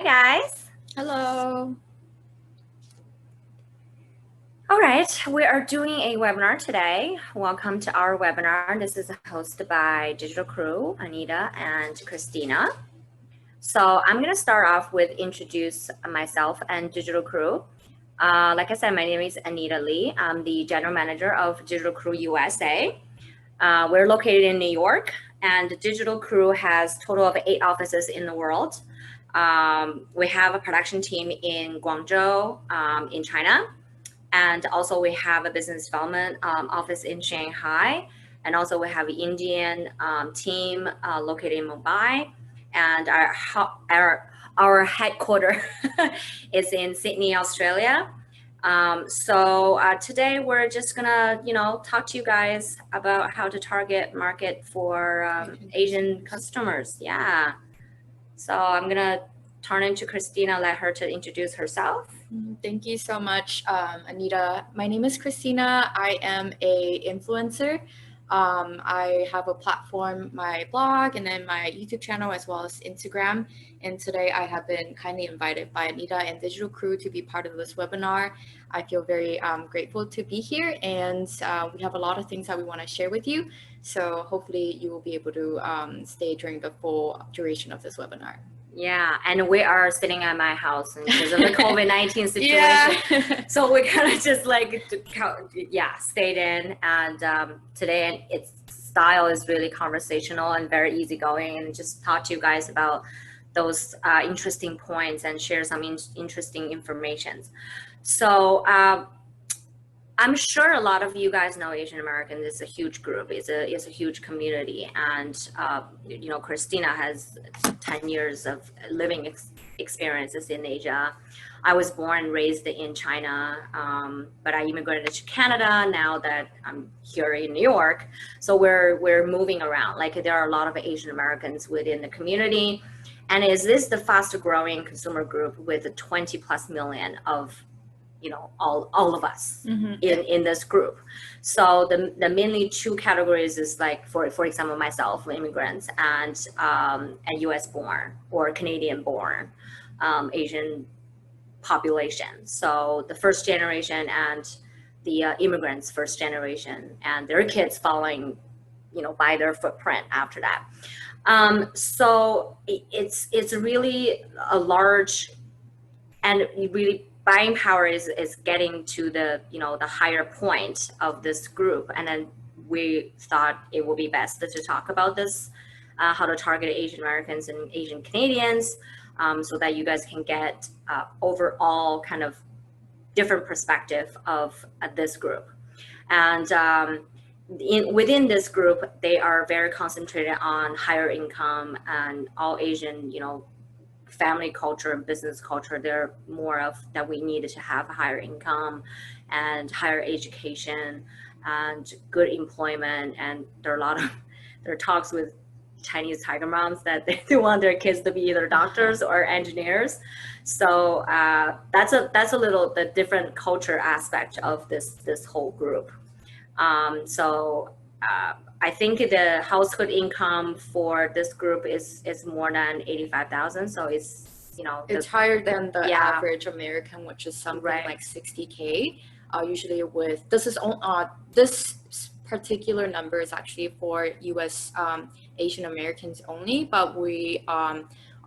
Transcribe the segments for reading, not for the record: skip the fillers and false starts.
guys. Hello. All right, we are doing a webinar today. Welcome to our webinar. This is hosted by Digital Crew, Anita and Christina. So I'm going to start off with introduce myself and Digital Crew. Like I said, my name is Anita Lee. I'm the general manager of Digital Crew USA. We're located in New York, and the Digital Crew has a total of 8 offices in the world. We have a production team in Guangzhou, in China. And also we have a business development office in Shanghai. And also we have an Indian team located in Mumbai. And our headquarters is in Sydney, Australia. Today we're just gonna, talk to you guys about how to target market for Asian customers. Yeah. So I'm gonna turn into Christina, let her to introduce herself. Thank you so much, Anita. My name is Christina. I am a influencer. I have a platform, my blog, and then my YouTube channel, as well as Instagram. And today I have been kindly invited by Anita and Digital Crew to be part of this webinar. I feel very grateful to be here, and we have a lot of things that we want to share with you. So hopefully you will be able to stay during the full duration of this webinar. Yeah, and we are sitting at my house because of the COVID-19 situation. Yeah. So we kind of just stayed in, and today its style is really conversational and very easygoing, and just talk to you guys about those interesting points and share some interesting information. So I'm sure a lot of you guys know Asian Americans is a huge group. It's a huge community, and Christina has 10 years of living experiences in Asia. I was born and raised in China, but I immigrated to Canada now that I'm here in New York. So we're moving around. Like, there are a lot of Asian Americans within the community, and is this the fastest growing consumer group with 20 plus million of all of us in this group. So the mainly 2 categories is like, for example, myself, immigrants, and US born or Canadian born Asian population. So the first generation and the immigrants first generation, and their kids following by their footprint after that. So it's really a large, and really buying power is getting to the the higher point of this group, and then we thought it would be best to talk about this, how to target Asian Americans and Asian Canadians, so that you guys can get overall kind of different perspective of this group. And within this group, they are very concentrated on higher income and all Asian family culture and business culture. They're more of that we need to have a higher income and higher education and good employment. And there are talks with Chinese tiger moms that they want their kids to be either doctors or engineers. So that's a little the different culture aspect of this whole group. I think the household income for this group is more than 85,000. So it's it's higher than the average American, which is something like 60K. Usually with this particular number is actually for US Asian Americans only, but we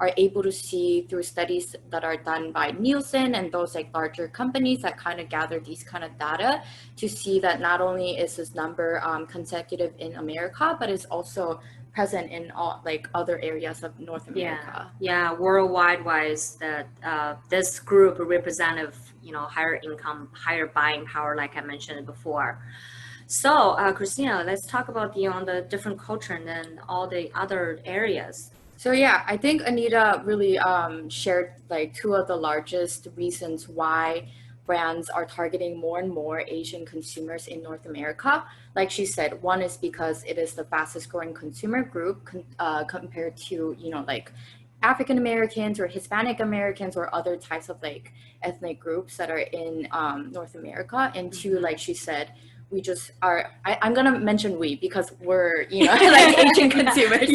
are able to see through studies that are done by Nielsen and those like larger companies that kind of gather these kind of data to see that not only is this number consecutive in America, but it's also present in all like other areas of North America. Yeah, worldwide wise, that this group representative, higher income, higher buying power, like I mentioned before. So Christina, let's talk about the different culture and then all the other areas. So yeah, I think Anita really shared like 2 of the largest reasons why brands are targeting more and more Asian consumers in North America. Like she said, one is because it is the fastest growing consumer group compared to, like African Americans or Hispanic Americans or other types of like ethnic groups that are in North America. And 2, like she said, we just are, I'm gonna mention we because we're, you know, like Asian consumers.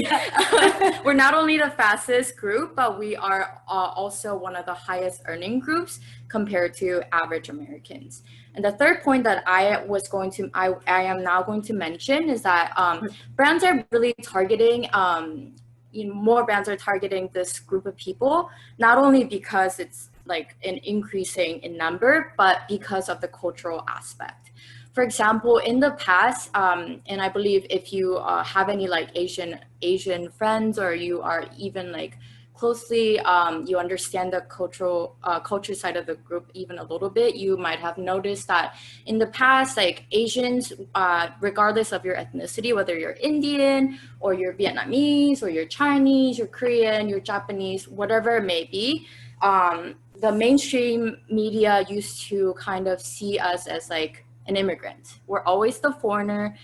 We're not only the fastest group, but we are also one of the highest earning groups compared to average Americans. And the third point that I am now going to mention is that brands are really targeting, more brands are targeting this group of people, not only because it's like an increasing in number, but because of the cultural aspect. For example, in the past, and I believe if you have any like Asian friends, or you are even like closely, you understand the culture side of the group even a little bit, you might have noticed that in the past, like Asians, regardless of your ethnicity, whether you're Indian or you're Vietnamese or you're Chinese, you're Korean, you're Japanese, whatever it may be, the mainstream media used to kind of see us as like an immigrant. We're always the foreigner.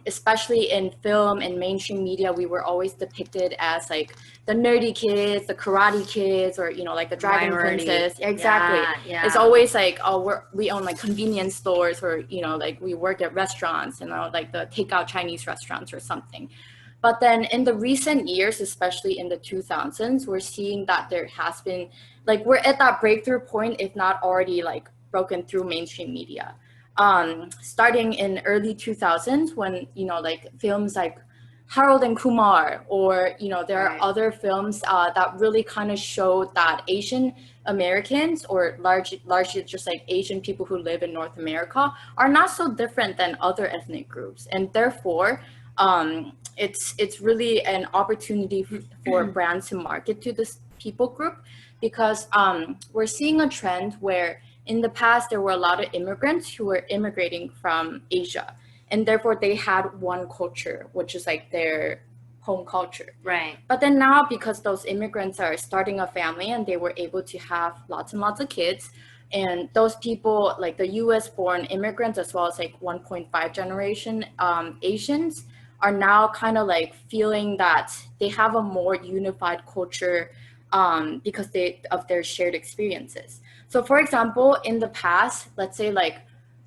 Especially in film and mainstream media, we were always depicted as like the nerdy kids, the karate kids, or, you know, like the dragon princess. Exactly. Yeah. It's always like, oh, we own like convenience stores, or, you know, like we work at restaurants, you know, like the takeout Chinese restaurants or something. But then in the recent years, especially in the 2000s, we're seeing that there has been, like, we're at that breakthrough point, if not already like broken through mainstream media. Starting in early 2000s, when, you know, like films like Harold and Kumar, or, you know, there are other films that really kind of showed that Asian Americans, or largely just like Asian people who live in North America, are not so different than other ethnic groups. And therefore, it's really an opportunity for brands to market to this people group, because we're seeing a trend where in the past there were a lot of immigrants who were immigrating from Asia, and therefore they had one culture, which is like their home culture. Right. But then now, because those immigrants are starting a family and they were able to have lots and lots of kids, and those people, like the US born immigrants, as well as like 1.5 generation Asians, are now kind of like feeling that they have a more unified culture because of their shared experiences. So for example, in the past, let's say like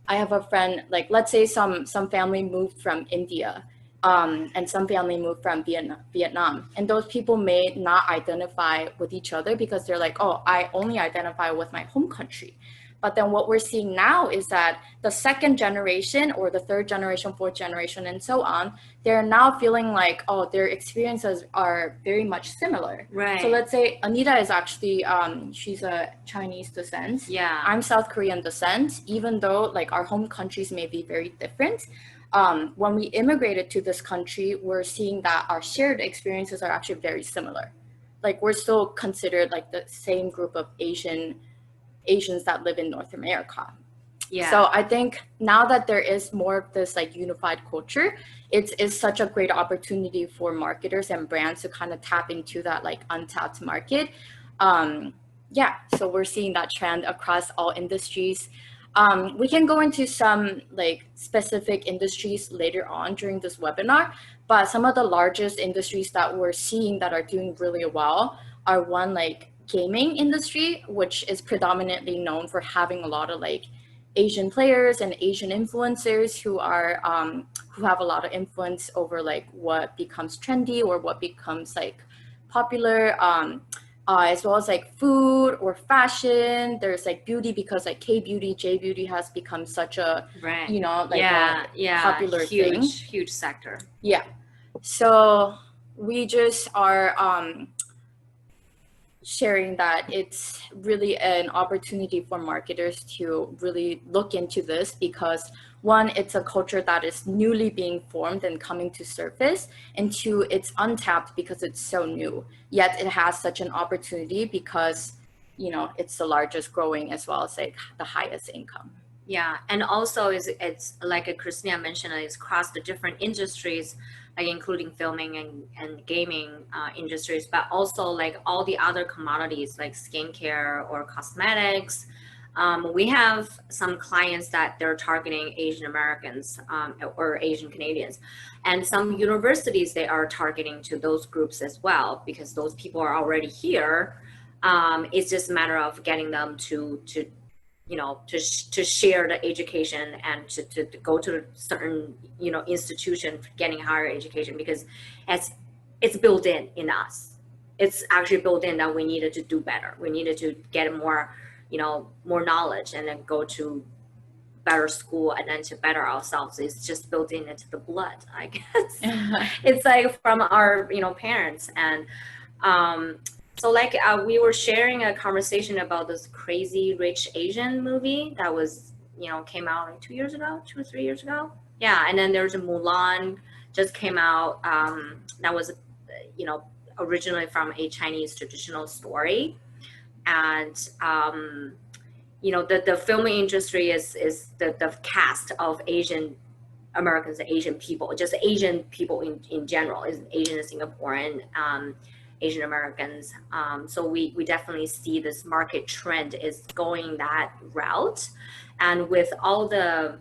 I have a friend, like let's say some family moved from India, and some family moved from Vietnam. And those people may not identify with each other because they're like, oh, I only identify with my home country. But then what we're seeing now is that the second generation, or the third generation, fourth generation, and so on, they're now feeling like, oh, their experiences are very much similar. Right. So let's say Anita is actually, she's a Chinese descent. Yeah. I'm South Korean descent. Even though like our home countries may be very different, when we immigrated to this country, we're seeing that our shared experiences are actually very similar. Like we're still considered like the same group of Asians that live in North America. Yeah. So I think now that there is more of this like unified culture, it's such a great opportunity for marketers and brands to kind of tap into that like untapped market. Yeah, so we're seeing that trend across all industries. We can go into some like specific industries later on during this webinar, but some of the largest industries that we're seeing that are doing really well are one, like gaming industry, which is predominantly known for having a lot of like Asian players and Asian influencers who are who have a lot of influence over like what becomes trendy or what becomes like popular, as well as like food or fashion. There's like beauty, because like K-beauty, J-beauty has become such a you know, like a popular thing. Huge sector. Yeah. So we just are sharing that it's really an opportunity for marketers to really look into this, because one, it's a culture that is newly being formed and coming to surface, and two, it's untapped because it's so new, yet it has such an opportunity because, you know, it's the largest growing as well as like the highest income. Yeah, and also it's like Christina mentioned, it's across the different industries, like including filming and gaming industries, but also like all the other commodities like skincare or cosmetics. We have some clients that they're targeting Asian Americans or Asian Canadians, and some universities, they are targeting to those groups as well, because those people are already here. It's just a matter of getting them to to share the education and to go to a certain, institution for getting higher education, because it's built in us. It's actually built in that we needed to do better. We needed to get more, more knowledge, and then go to better school, and then to better ourselves. It's just built into the blood, I guess. It's like from our, parents. And so like we were sharing a conversation about this Crazy Rich Asian movie that was, came out like 2 or 3 years ago. Yeah, and then there's a Mulan just came out, that was, you know, originally from a Chinese traditional story. And the film industry is the cast of Asian Americans, Asian people, just Asian people in general, is Asian and Singaporean, Asian Americans. So we definitely see this market trend is going that route. And with all the,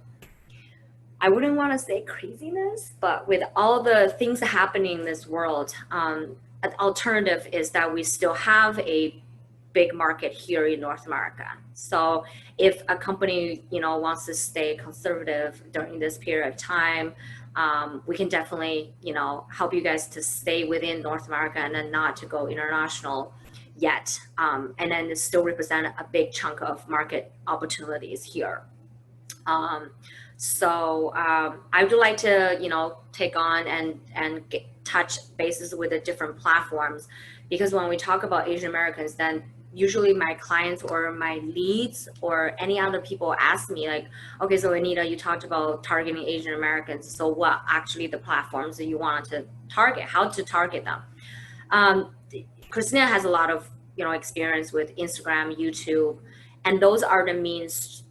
I wouldn't want to say craziness, but with all the things happening in this world, an alternative is that we still have a big market here in North America. So if a company, wants to stay conservative during this period of time, we can definitely, help you guys to stay within North America and then not to go international yet. And then still represent a big chunk of market opportunities here. I would like to, take on and touch bases with the different platforms, because when we talk about Asian Americans, then usually my clients or my leads or any other people ask me like, okay, so Anita, you talked about targeting Asian Americans. So what actually the platforms that you want to target, how to target them? Christina has a lot of, experience with Instagram, YouTube, and those are the means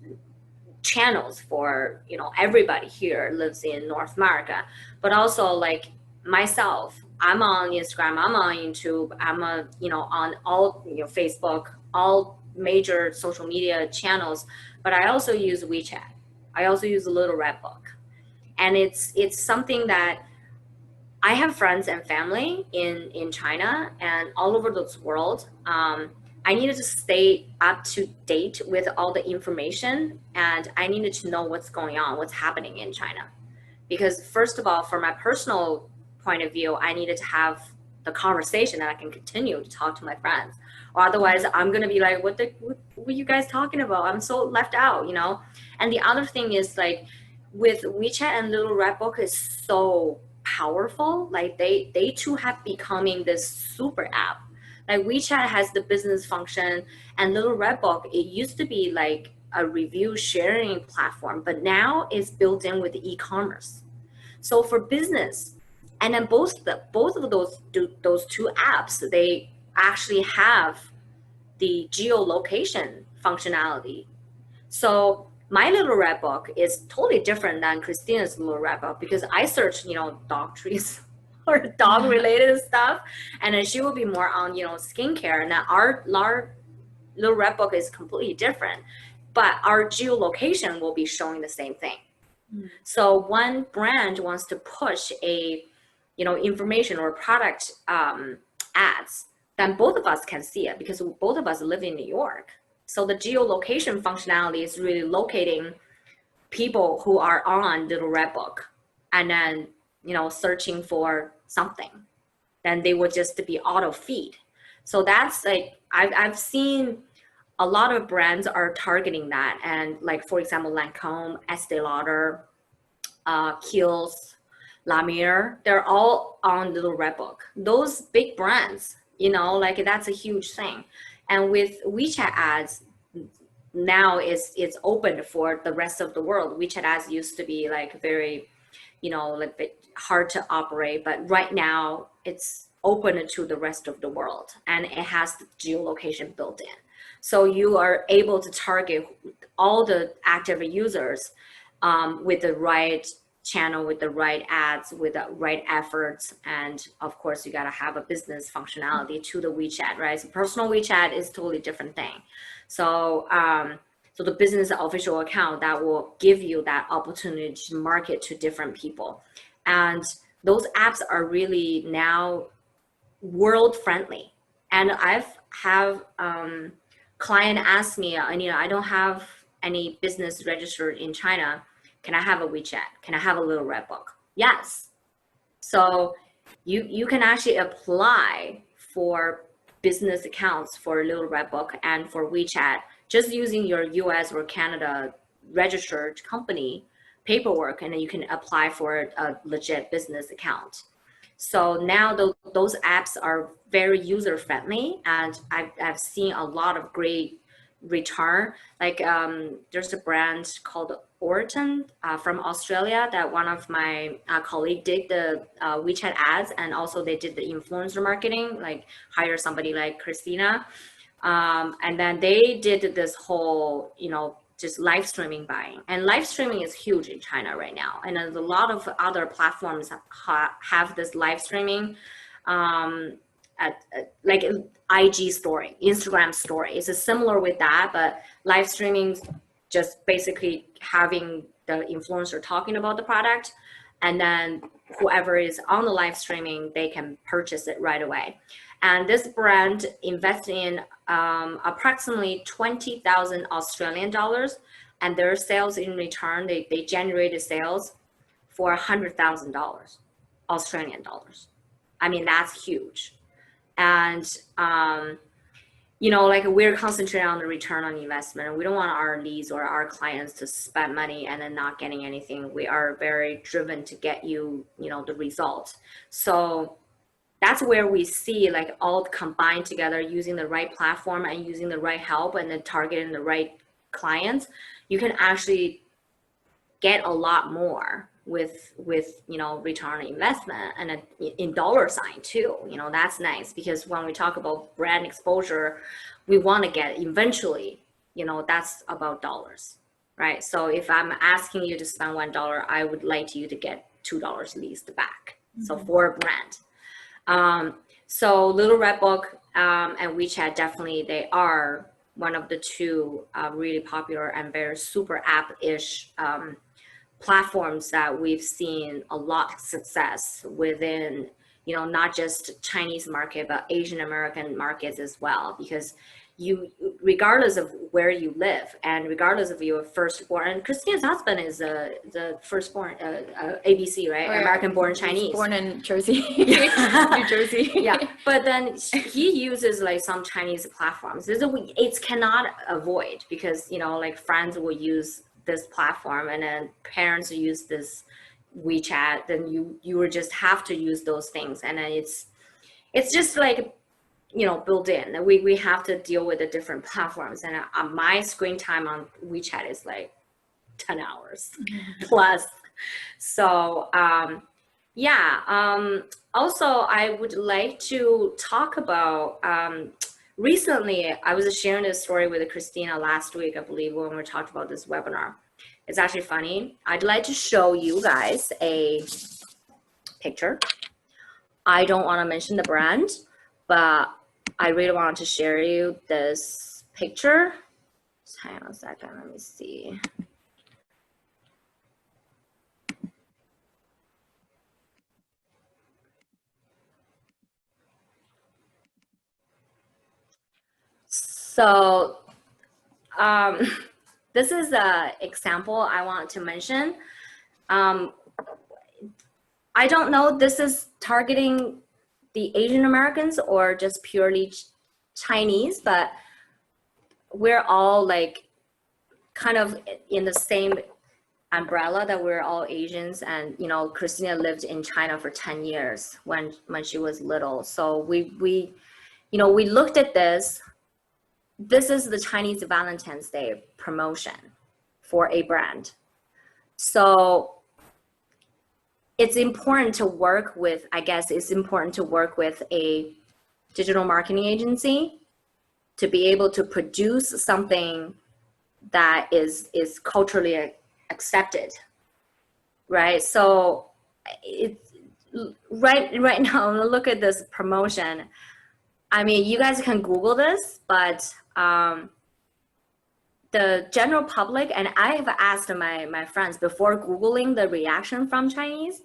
channels for, everybody here lives in North America. But also like myself, I'm on Instagram, I'm on YouTube, I'm on all, Facebook, all major social media channels, but I also use WeChat. I also use a Little Red Book. And it's something that I have friends and family in China and all over the world. I needed to stay up to date with all the information, and I needed to know what's going on, what's happening in China. Because first of all, from my personal point of view, I needed to have the conversation that I can continue to talk to my friends. Or otherwise I'm gonna be like, what are you guys talking about? I'm so left out, And the other thing is like with WeChat and Little Red Book is so powerful. Like they too have becoming this super app. Like WeChat has the business function, and Little Red Book, it used to be like a review sharing platform, but now it's built in with e-commerce. So for business, and then both of those two apps, they actually have the geolocation functionality. So my Little Red Book is totally different than Christina's Little Red Book, because I search, dog trees or dog related stuff, and then she will be more on, skincare. And then our Little Red Book is completely different, but our geolocation will be showing the same thing. So one brand wants to push a, information or product ads, then both of us can see it because both of us live in New York. So the geolocation functionality is really locating people who are on Little Red Book and then, searching for something. Then they would just be auto feed. So that's like, I've seen a lot of brands are targeting that. And like, for example, Lancome, Estee Lauder, Kiehl's, La Mer, they're all on Little Red Book. Those big brands, like that's a huge thing. And with WeChat ads, now it's open for the rest of the world. WeChat ads used to be like very, like bit hard to operate, but right now it's open to the rest of the world, and it has the geolocation built in. So you are able to target all the active users with the right channel, with the right ads, with the right efforts. And of course, you got to have a business functionality to the WeChat, right? So personal WeChat is totally different thing. So, so the business official account that will give you that opportunity to market to different people. And those apps are really now world friendly. And I've have client ask me, Anita, I don't have any business registered in China, can I have a WeChat? Can I have a Little Red Book? Yes. So you can actually apply for business accounts for Little Red Book and for WeChat just using your US or Canada registered company paperwork, and then you can apply for a legit business account. So now those apps are very user friendly, and I've seen a lot of great return. Like there's a brand called Orton from Australia that one of my colleague did the WeChat ads, and also they did the influencer marketing, like hire somebody like Christina, and then they did this whole, just live streaming buying. And live streaming is huge in China right now, and there's a lot of other platforms have this live streaming, like IG story, Instagram story. It's similar with that, but live streaming just basically having the influencer talking about the product, and then whoever is on the live streaming, they can purchase it right away. And this brand invests in approximately 20,000 Australian dollars, and their sales in return, they generated sales for $100,000 Australian dollars. I mean, that's huge. And like we're concentrating on the return on investment, and we don't want our leads or our clients to spend money and then not getting anything. We are very driven to get you, the result. So that's where we see like all combined together, using the right platform and using the right help and then targeting the right clients, you can actually get a lot more with return on investment, and in dollar sign too. That's nice, because when we talk about brand exposure, we want to get eventually, that's about dollars, right? So if I'm asking you to spend $1, I would like you to get $2 at least back. Mm-hmm. So for a brand. So Little Red Book and WeChat, definitely they are one of the two really popular and very super app-ish platforms that we've seen a lot of success within, not just Chinese market, but Asian American markets as well. Because regardless of where you live and regardless of your firstborn, and Christina's husband is the firstborn, ABC, right? Oh, yeah. American born Chinese. Born in Jersey, New Jersey. Yeah, but then he uses like some Chinese platforms. It cannot avoid, because, like friends will use this platform, and then parents use this WeChat, then you will just have to use those things. And then it's just like, built in. We have to deal with the different platforms. And my screen time on WeChat is like 10 hours plus. So also I would like to talk about, recently, I was sharing this story with Christina last week, I believe, when we talked about this webinar. It's actually funny. I'd like to show you guys a picture. I don't want to mention the brand, but I really wanted to share you this picture. Just hang on a second, let me see. So this is an example I want to mention. I don't know, this is targeting the Asian Americans or just purely Chinese, but we're all like kind of in the same umbrella that we're all Asians. And Christina lived in China for 10 years when she was little. So we looked at this. This is the Chinese Valentine's Day promotion for a brand. So it's important to work with, a digital marketing agency to be able to produce something that is culturally accepted, right? So right now, look at this promotion. I mean, you guys can Google this, but the general public, and I've asked my friends before Googling the reaction from Chinese,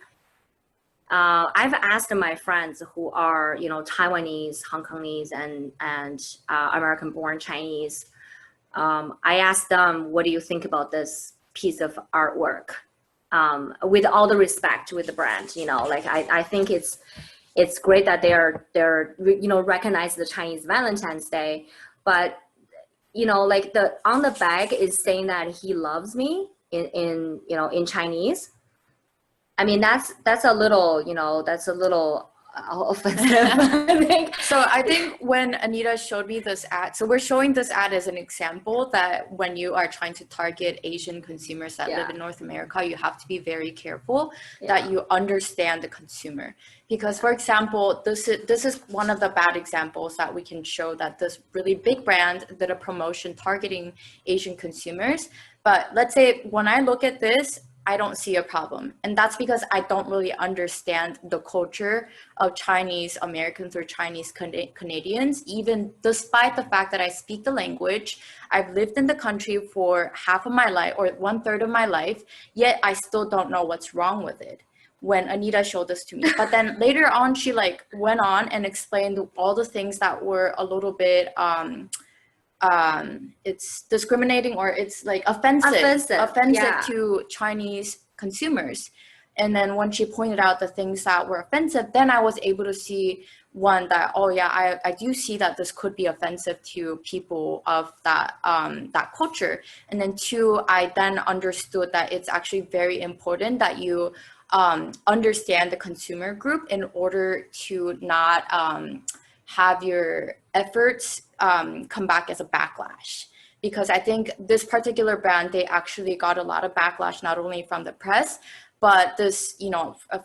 I've asked my friends who are, Taiwanese, Hong Kongese, and American-born Chinese, I asked them, what do you think about this piece of artwork? With all the respect with the brand, like I think it's great that they're recognize the Chinese Valentine's Day, but like on the bag is saying that he loves me in Chinese. I mean, that's a little, that's a little offensive, I think. So I think when Anita showed me this ad, so we're showing this ad as an example that when you are trying to target Asian consumers that live in North America, you have to be very careful that you understand the consumer. Because, for example, this is one of the bad examples that we can show that this really big brand did a promotion targeting Asian consumers. But let's say when I look at this, I don't see a problem. And that's because I don't really understand the culture of Chinese Americans or Chinese Canadians, even despite the fact that I speak the language. I've lived in the country for half of my life or 1/3 of my life, yet I still don't know what's wrong with it when Anita showed this to me. But then later on, she like went on and explained all the things that were a little bit, it's discriminating or it's like offensive to Chinese consumers. And then when she pointed out the things that were offensive, then I was able to see one that, oh yeah, I do see that this could be offensive to people of that that culture. And then two, I then understood that it's actually very important that you understand the consumer group in order to not have your efforts come back as a backlash. Because I think this particular brand, they actually got a lot of backlash, not only from the press, but this,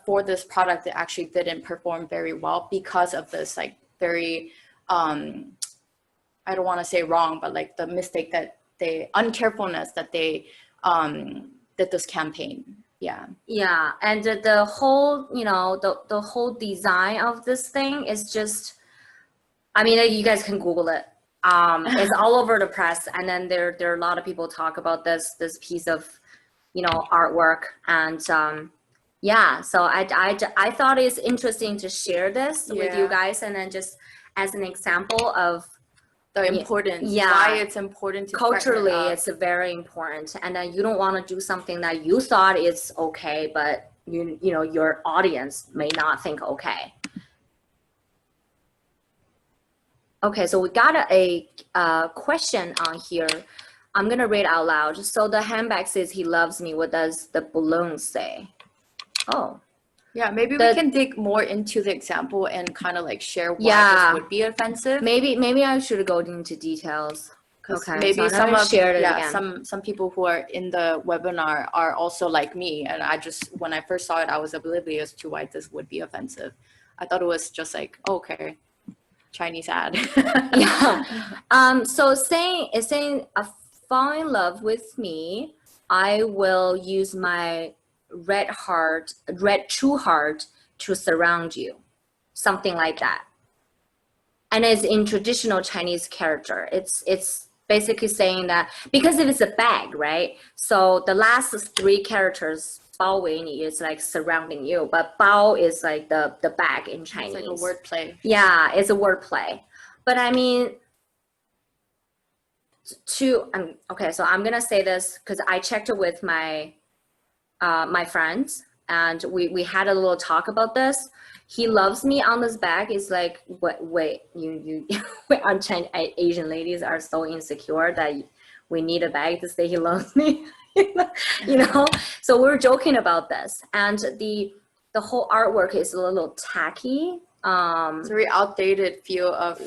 for this product, it actually didn't perform very well because of this like very, I don't want to say wrong, but like the mistake that uncarefulness that they did this campaign. Yeah, and the whole, the whole design of this thing is just, I mean, you guys can Google it. It's all over the press, and then there are a lot of people talk about this piece of, artwork, and yeah. So I thought it's interesting to share this with you guys, and then just as an example of the importance, why it's important to culturally, it's very important, and then you don't want to do something that you thought is okay, but your audience may not think okay. Okay, so we got a question on here. I'm gonna read out loud. So the handbag says he loves me. What does the balloon say? Oh. Yeah, maybe we can dig more into the example and kind of like share why this would be offensive. Maybe I should go into details. Okay. Maybe some people who are in the webinar are also like me, and when I first saw it, I was oblivious to why this would be offensive. I thought it was just like, okay, Chinese ad. So it's saying fall in love with me, I will use my red true heart to surround you, something like that. And it's in traditional Chinese character. It's basically saying that because if it's a bag, right? So the last 3 characters, bao wei ni, is like surrounding you, but bao is like the bag in Chinese. It's like a wordplay. Yeah, it's a wordplay. But I mean, okay, so I'm gonna say this because I checked it with my my friends, and we had a little talk about this. He loves me on this bag is like, wait, you our Asian ladies are so insecure that we need a bag to say he loves me. So we're joking about this, and the whole artwork is a little tacky. It's a very outdated feel of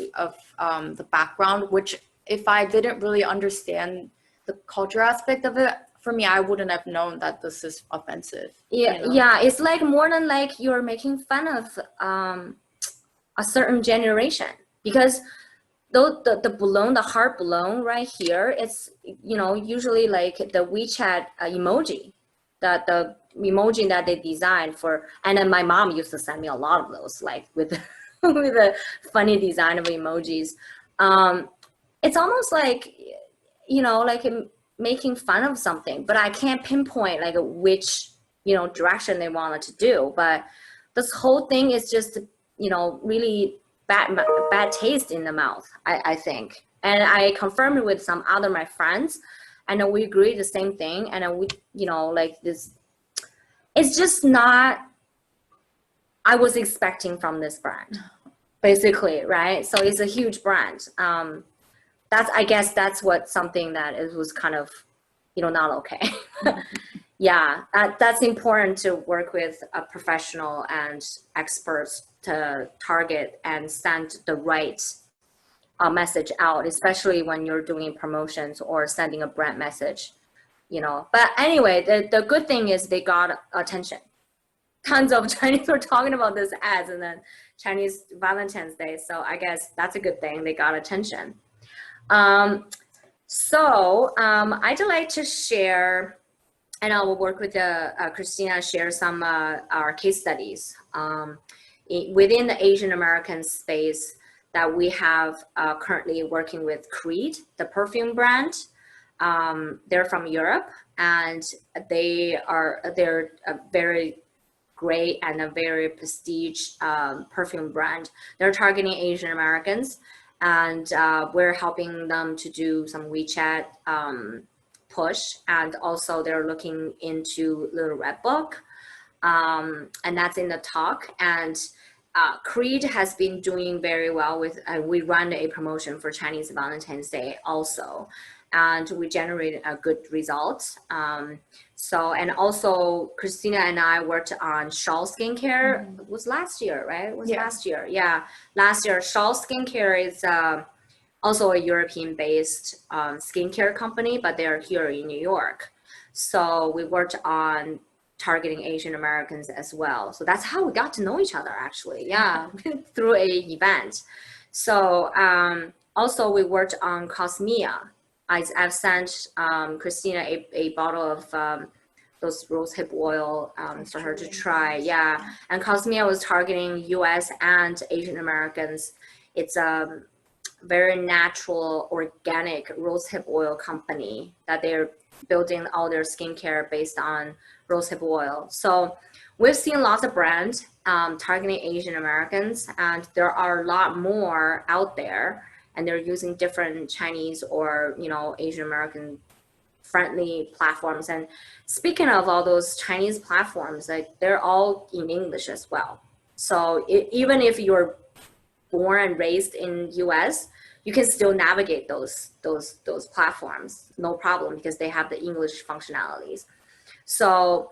the background, which if I didn't really understand the culture aspect of it, for me, I wouldn't have known that this is offensive. Yeah, it's like more than like you're making fun of a certain generation, because though the balloon, the heart balloon right here, it's usually like the WeChat emoji, the emoji that they designed for, and then my mom used to send me a lot of those, like with with a funny design of emojis. It's almost like like making fun of something, but I can't pinpoint like which direction they wanted to do. But this whole thing is just really bad taste in the mouth, I think. And I confirmed with some other my friends, and we agreed the same thing. And we, like this, it's just not I was expecting from this brand, basically, right? So it's a huge brand. I guess that's what something that it was kind of, not okay. Yeah, that's important to work with a professional and experts to target and send the right message out, especially when you're doing promotions or sending a brand message, But anyway, the good thing is they got attention. Tons of Chinese were talking about this ads, and then Chinese Valentine's Day. So I guess that's a good thing. They got attention. I'd like to share, and I will work with Christina, share some our case studies within the Asian American space that we have currently working with Creed, the perfume brand. They're from Europe, and they're a very great and a very prestige perfume brand. They're targeting Asian Americans, and we're helping them to do some WeChat push, and also they're looking into Little Red Book, and that's in the talk. And Creed has been doing very well with, we run a promotion for Chinese Valentine's Day also, and we generated a good result. And also Christina and I worked on Shaw Skincare. It was last year, right? It was last year. Yeah, last year. Shaw Skincare is also a European-based skincare company, but they're here in New York. So we worked on targeting Asian Americans as well. So that's how we got to know each other, actually. Yeah, through a event. So also we worked on Cosmea. I've sent Christina a bottle of those rosehip oil for her to try. Yeah, and Cosmea was targeting U.S. and Asian Americans. It's a very natural, organic rosehip oil company that they're building all their skincare based on rosehip oil. So we've seen lots of brands targeting Asian Americans, and there are a lot more out there, and they're using different Chinese or, Asian American friendly platforms. And speaking of all those Chinese platforms, like they're all in English as well. So even if you're born and raised in US, you can still navigate those platforms, no problem, because they have the English functionalities. So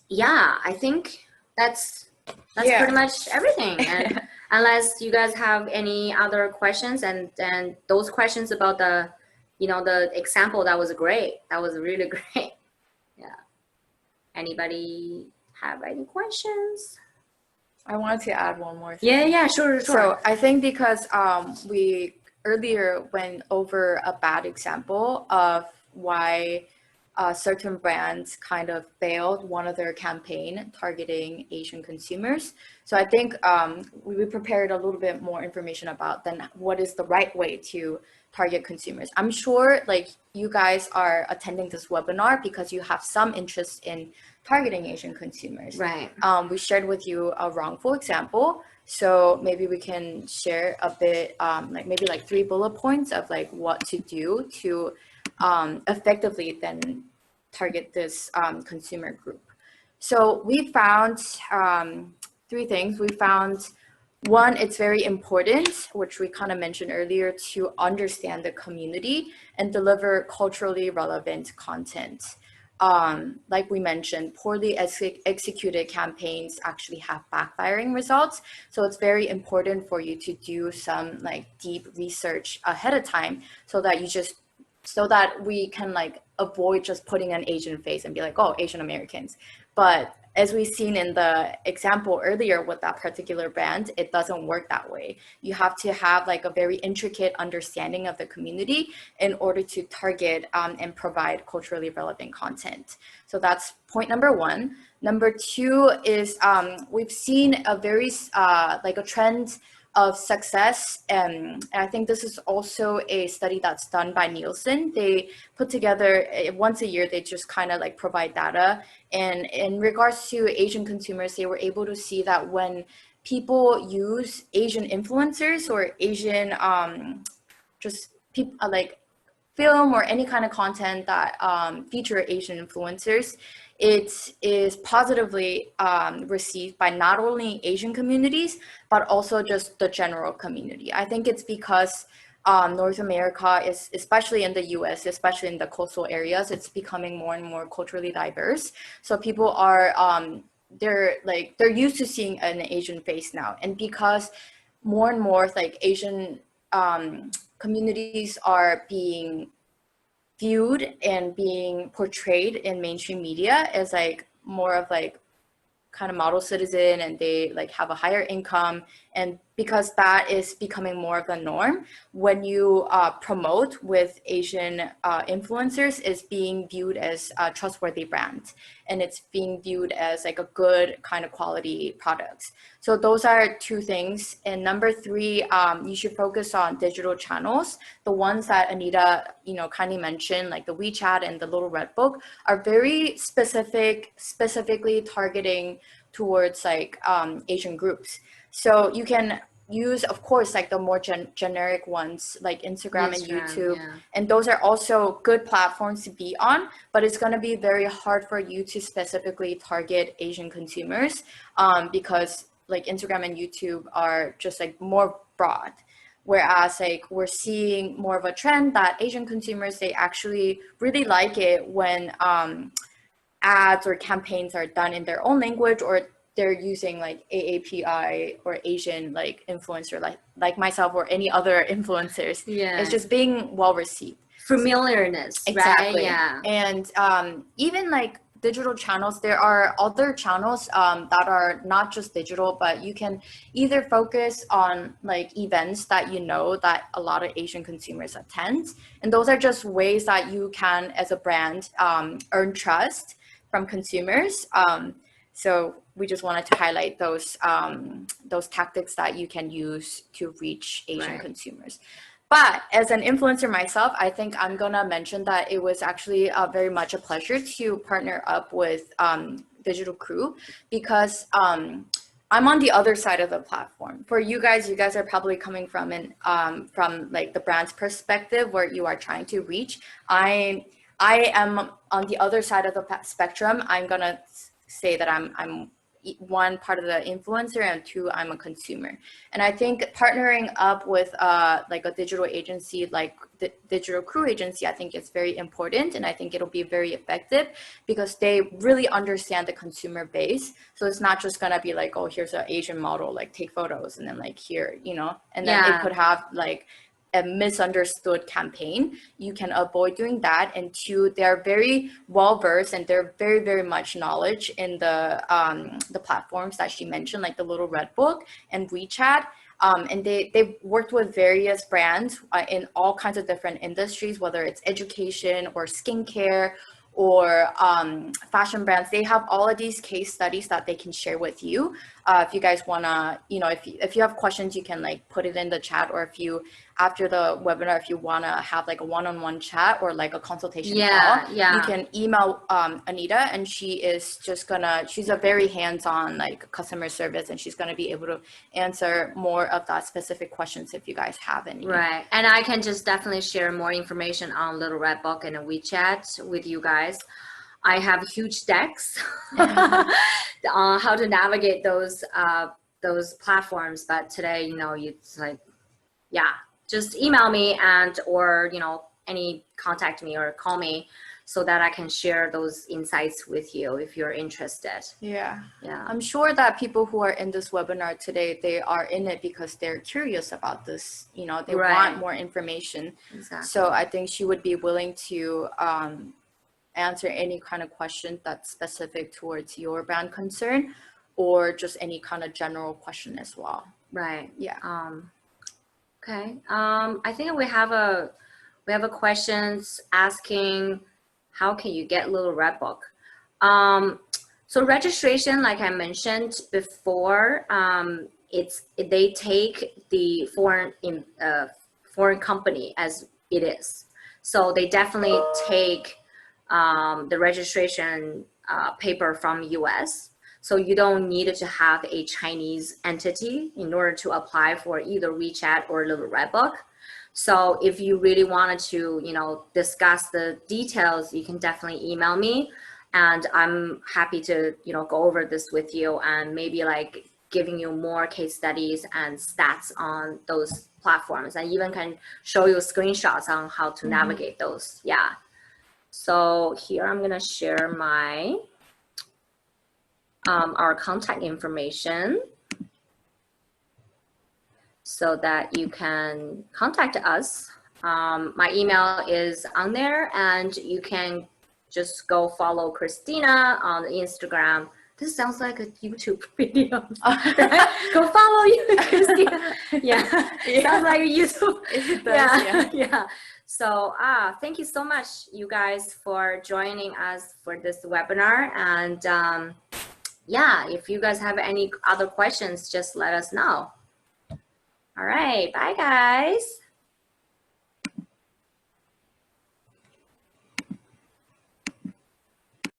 yeah, I think that's pretty much everything. And unless you guys have any other questions, and those questions about the example, that was great. That was really great. Yeah. Anybody have any questions? I wanted to add one more thing. Yeah, sure. So I think because we earlier went over a bad example of why certain brands kind of failed one of their campaign targeting Asian consumers. So I think we prepared a little bit more information about then what is the right way to target consumers. I'm sure like you guys are attending this webinar because you have some interest in targeting Asian consumers. Right. We shared with you a wrongful example. So maybe we can share a bit, maybe 3 bullet points of like what to do to effectively then target this consumer group. So we found 3 things. We found one, it's very important, which we kind of mentioned earlier, to understand the community and deliver culturally relevant content. Like we mentioned, poorly executed campaigns actually have backfiring results. So it's very important for you to do some deep research ahead of time so that we can avoid just putting an Asian face and be like, oh, Asian Americans. But as we've seen in the example earlier with that particular brand, it doesn't work that way. You have to have a very intricate understanding of the community in order to target and provide culturally relevant content. So that's point number 1. Number 2 is we've seen a very a trend of success, and I think this is also a study that's done by Nielsen. They put together once a year, they just kind of provide data, and in regards to Asian consumers, they were able to see that when people use Asian influencers or Asian just people like film or any kind of content that feature Asian influencers, it is positively received by not only Asian communities, but also just the general community. I think it's because North America is, especially in the US, especially in the coastal areas, it's becoming more and more culturally diverse. So people are, they're used to seeing an Asian face now. And because more and more like Asian communities are being viewed and being portrayed in mainstream media as like more of like kind of model citizen, and they like have a higher income, and because that is becoming more of the norm, when you promote with Asian influencers, is being viewed as a trustworthy brand, and it's being viewed as like a good kind of quality products. So those are two things. And number three, you should focus on digital channels. The ones that Anita, kindly mentioned, like the WeChat and the Little Red Book, are very specifically targeting towards like Asian groups. So you can use, of course, like the more generic ones like Instagram and YouTube, and those are also good platforms to be on, but it's going to be very hard for you to specifically target Asian consumers because like Instagram and YouTube are just like more broad. Whereas like we're seeing more of a trend that Asian consumers, they actually really like it when ads or campaigns are done in their own language, or they're using like AAPI or Asian like influencer, like myself or any other influencers. It's just being well received. Familiarness, exactly. Right? Yeah. And even like digital channels, there are other channels that are not just digital, but you can either focus on like events that that a lot of Asian consumers attend, and those are just ways that you can, as a brand, earn trust from consumers. So we just wanted to highlight those tactics that you can use to reach Asian consumers. But as an influencer myself, I think I'm gonna mention that it was actually very much a pleasure to partner up with Digital Crew, because I'm on the other side of the platform. For you guys are probably coming from like the brand's perspective, where you are trying to reach. I am on the other side of the spectrum. I'm gonna say that I'm one, part of the influencer, and two, I'm a consumer. And I think partnering up with like a digital agency like the Digital Crew agency, I think it's very important, and I think it'll be very effective because they really understand the consumer base. So it's not just gonna be like, oh, here's an Asian model, like take photos, and then like here, and then it could have like a misunderstood campaign. You can avoid doing that. And two, they're very well versed, and they're very, very much knowledge in the platforms that she mentioned, like the Little Red Book and WeChat. And they've worked with various brands in all kinds of different industries, whether it's education or skincare or fashion brands. They have all of these case studies that they can share with you. If you guys wanna, if you have questions, you can like put it in the chat, or if you, after the webinar, if you wanna have like a one-on-one chat or like a consultation call, you can email Anita, and she's a very hands-on like customer service, and she's gonna be able to answer more of that specific questions if you guys have any. Right, and I can just definitely share more information on Little Red Book and WeChat with you guys. I have huge decks on how to navigate those platforms, but today, it's like, just email me or any contact me or call me so that I can share those insights with you if you're interested. Yeah. I'm sure that people who are in this webinar today, they are in it because they're curious about this. They want more information. Exactly. So I think she would be willing to answer any kind of question that's specific towards your brand concern, or just any kind of general question as well. Right. Yeah. Okay. I think we have a questions asking, how can you get Little Red Book? So registration, like I mentioned before, they take the foreign company as it is. So they definitely take the registration paper from US. So you don't need to have a Chinese entity in order to apply for either WeChat or Little Red Book. So if you really wanted to, you know, discuss the details, you can definitely email me, and I'm happy to, you know, go over this with you and maybe like giving you more case studies and stats on those platforms, and even can show you screenshots on how to navigate those. Yeah. So here I'm gonna share my our contact information so that you can contact us. My email is on there, and you can just go follow Christina on Instagram. This sounds like a YouTube video. Right? Go follow you, Christina. Yeah. Sounds like a YouTube. It does, yeah. So thank you so much, you guys, for joining us for this webinar. And yeah, if you guys have any other questions, just let us know. All right, bye guys.